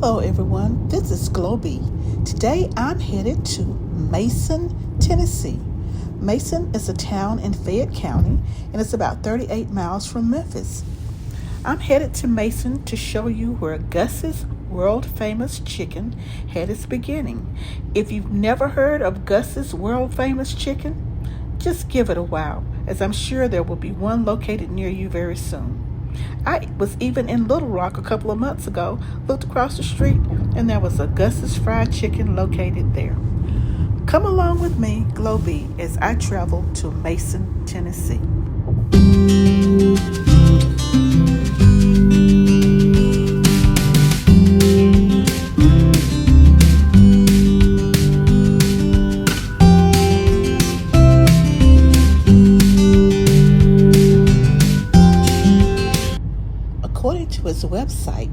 Hello everyone, this is Globy. Today I'm headed to Mason, Tennessee. Mason is a town in Fayette County and it's about 38 miles from Memphis. I'm headed to Mason to show you where Gus's world famous chicken had its beginning. If you've never heard of Gus's world famous chicken, just give it a while, as I'm sure there will be one located near you very soon. I was even in Little Rock a couple of months ago, looked across the street, and there was a Gus's Fried Chicken located there. Come along with me, Globy, as I travel to Mason, Tennessee. According to his website,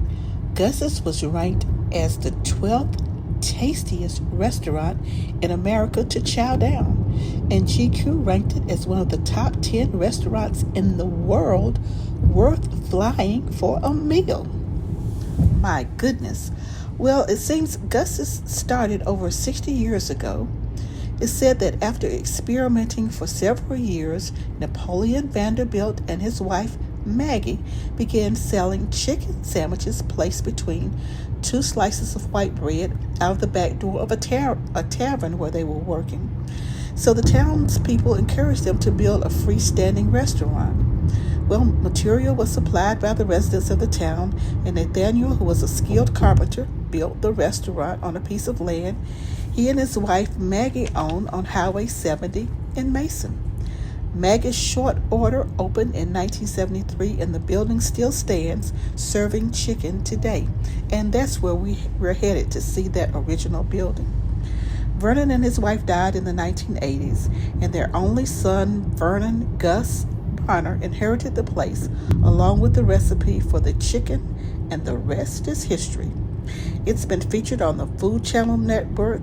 Gus's was ranked as the 12th tastiest restaurant in America to chow down, and GQ ranked it as one of the top 10 restaurants in the world worth flying for a meal. My goodness. Well, it seems Gus's started over 60 years ago. It's said that after experimenting for several years, Napoleon Vanderbilt and his wife Maggie began selling chicken sandwiches placed between two slices of white bread out of the back door of a tavern where they were working. So the townspeople encouraged them to build a freestanding restaurant. Well, material was supplied by the residents of the town, and Nathaniel, who was a skilled carpenter, built the restaurant on a piece of land he and his wife Maggie owned on Highway 70 in Mason. Maggie's short order opened in 1973, and the building still stands, serving chicken today. And that's where we're headed to see that original building. Vernon and his wife died in the 1980s, and their only son, Vernon Gus Bonner, inherited the place, along with the recipe for the chicken, and the rest is history. It's been featured on the Food Channel Network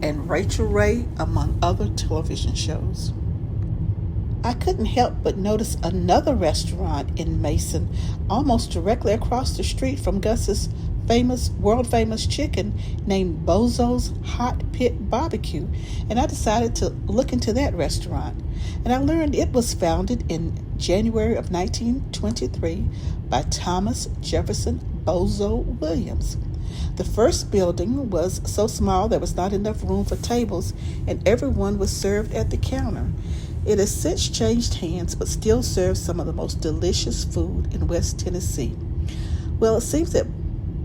and Rachel Ray, among other television shows. I couldn't help but notice another restaurant in Mason, almost directly across the street from Gus's world famous chicken, named Bozo's Hot Pit Barbecue, and I decided to look into that restaurant. And I learned it was founded in January of 1923 by Thomas Jefferson Bozo Williams. The first building was so small there was not enough room for tables, and everyone was served at the counter. It has since changed hands, but still serves some of the most delicious food in West Tennessee. Well, it seems that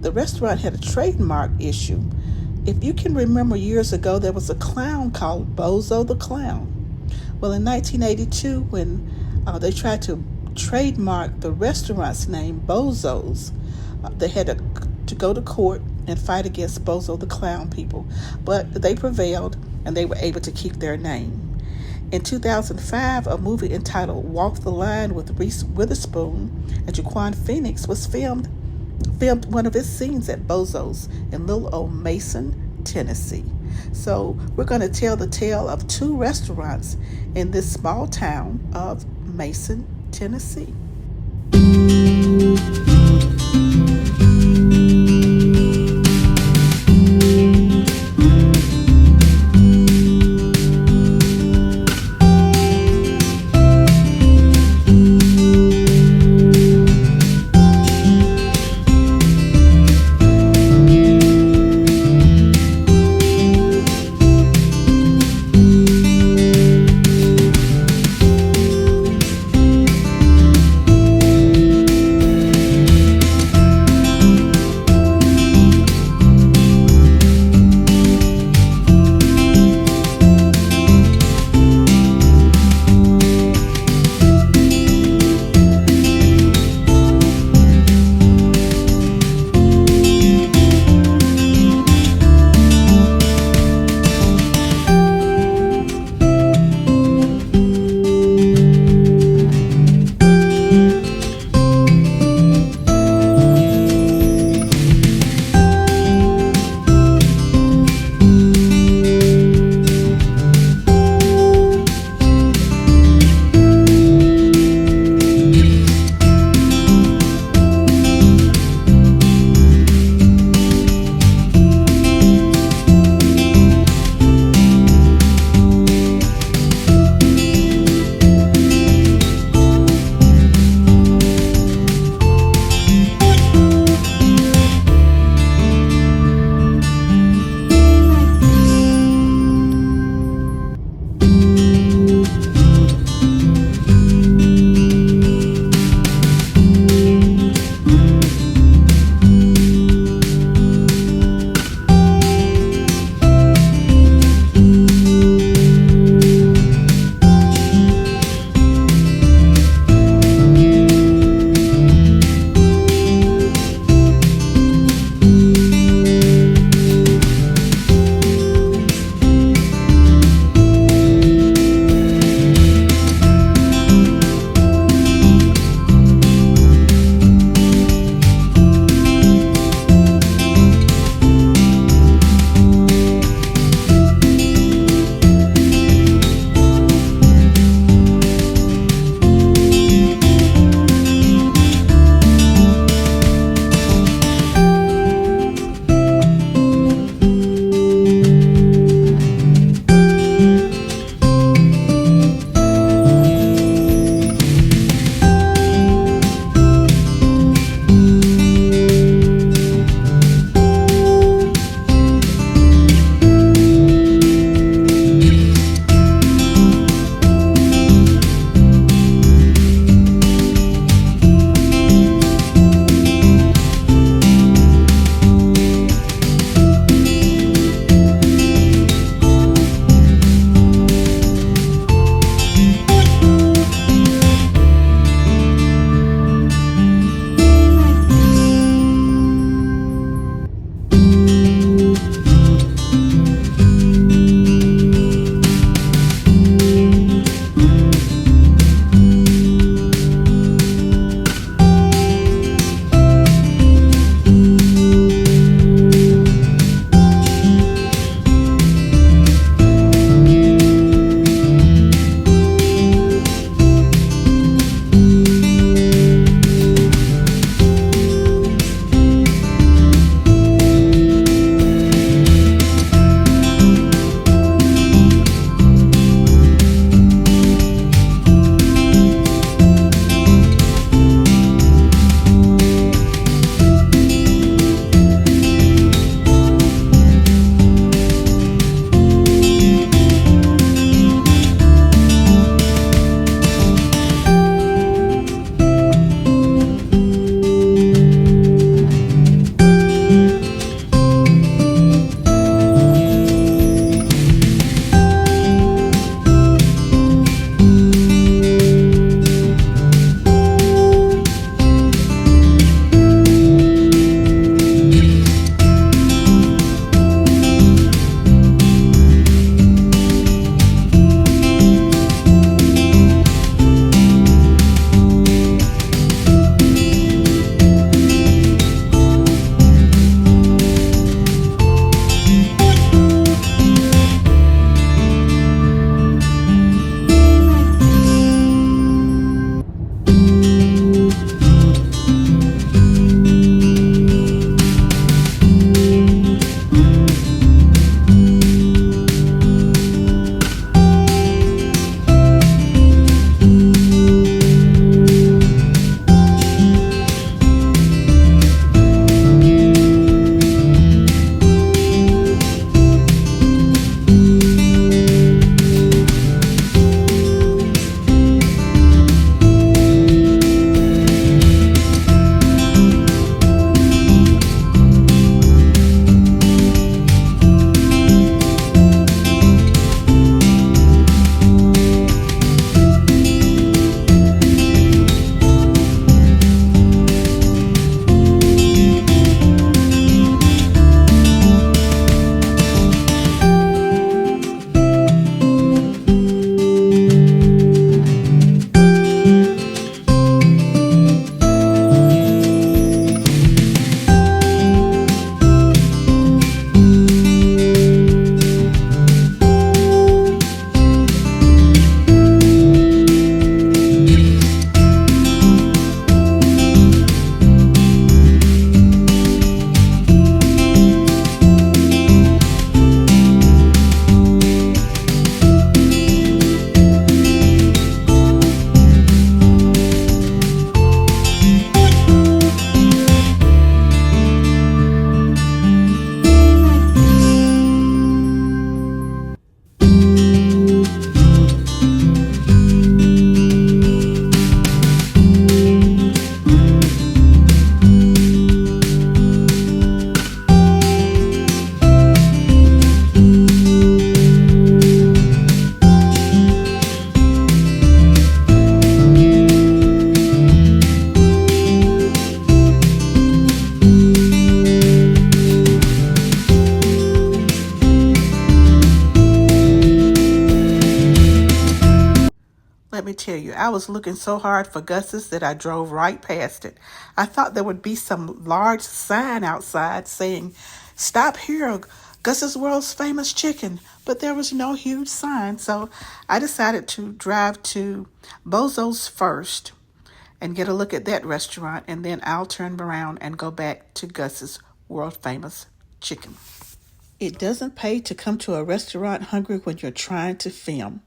the restaurant had a trademark issue. If you can remember, years ago, there was a clown called Bozo the Clown. Well, in 1982, when they tried to trademark the restaurant's name, Bozo's, they had to go to court and fight against Bozo the Clown people. But they prevailed, and they were able to keep their name. In 2005, a movie entitled Walk the Line with Reese Witherspoon and Jaquan Phoenix was filmed one of its scenes at Bozo's in little old Mason, Tennessee. So we're going to tell the tale of two restaurants in this small town of Mason, Tennessee. tell you, I was looking so hard for Gus's that I drove right past it. I thought there would be some large sign outside saying, "Stop here, Gus's World's Famous Chicken," but there was no huge sign, so I decided to drive to Bozo's first and get a look at that restaurant, and then I'll turn around and go back to Gus's World Famous Chicken. It doesn't pay to come to a restaurant hungry when you're trying to film.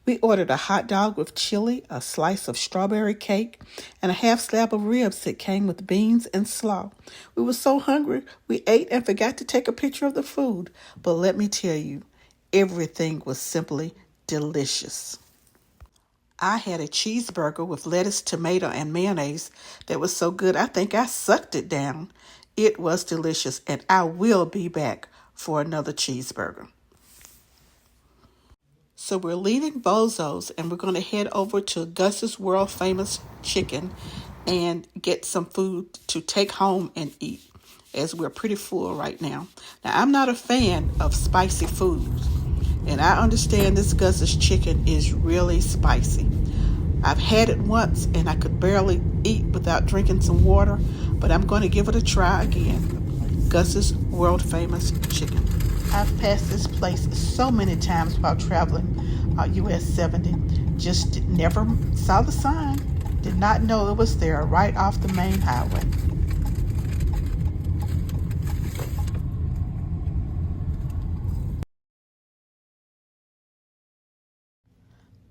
We ordered a hot dog with chili, a slice of strawberry cake, and a half slab of ribs that came with beans and slaw. We were so hungry, we ate and forgot to take a picture of the food. But let me tell you, everything was simply delicious. I had a cheeseburger with lettuce, tomato, and mayonnaise that was so good I think I sucked it down. It was delicious, and I will be back for another cheeseburger. So we're leaving Bozo's and we're going to head over to Gus's World Famous Chicken and get some food to take home and eat, as we're pretty full right now. Now, I'm not a fan of spicy foods, and I understand this Gus's chicken is really spicy. I've had it once and I could barely eat without drinking some water, but I'm going to give it a try again. Gus's World Famous Chicken. I've passed this place so many times while traveling US 70. Just never saw the sign. Did not know it was there right off the main highway.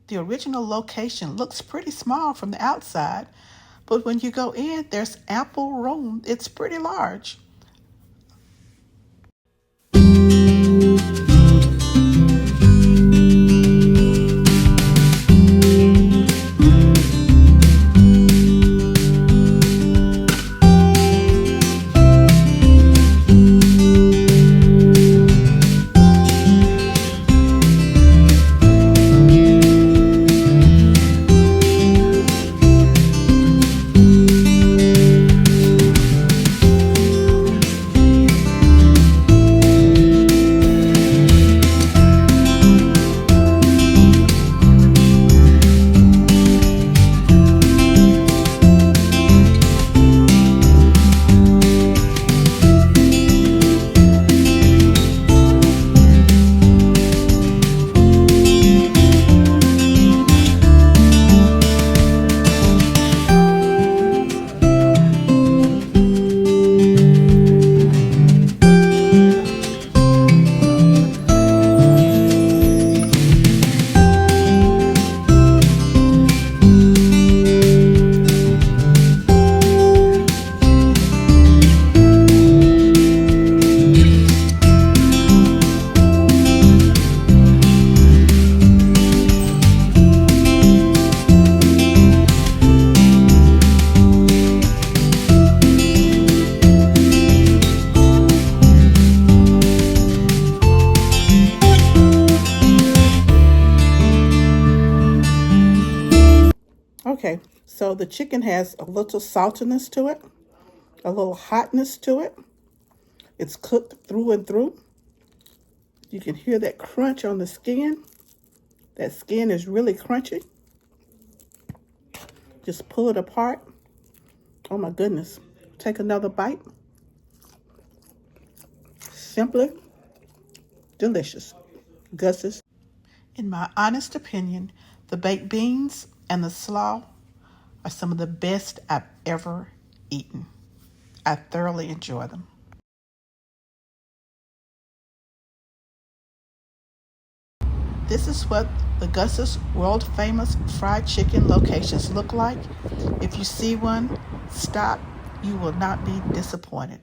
The original location looks pretty small from the outside, but when you go in, there's ample room. It's pretty large. Okay, so the chicken has a little saltiness to it, a little hotness to it. It's cooked through and through. You can hear that crunch on the skin. That skin is really crunchy. Just pull it apart. Oh my goodness. Take another bite. Simply delicious. Gus's. In my honest opinion, the baked beans and the slaw are some of the best I've ever eaten. I thoroughly enjoy them. This is what the Gus's world famous fried chicken locations look like. If you see one, stop. You will not be disappointed.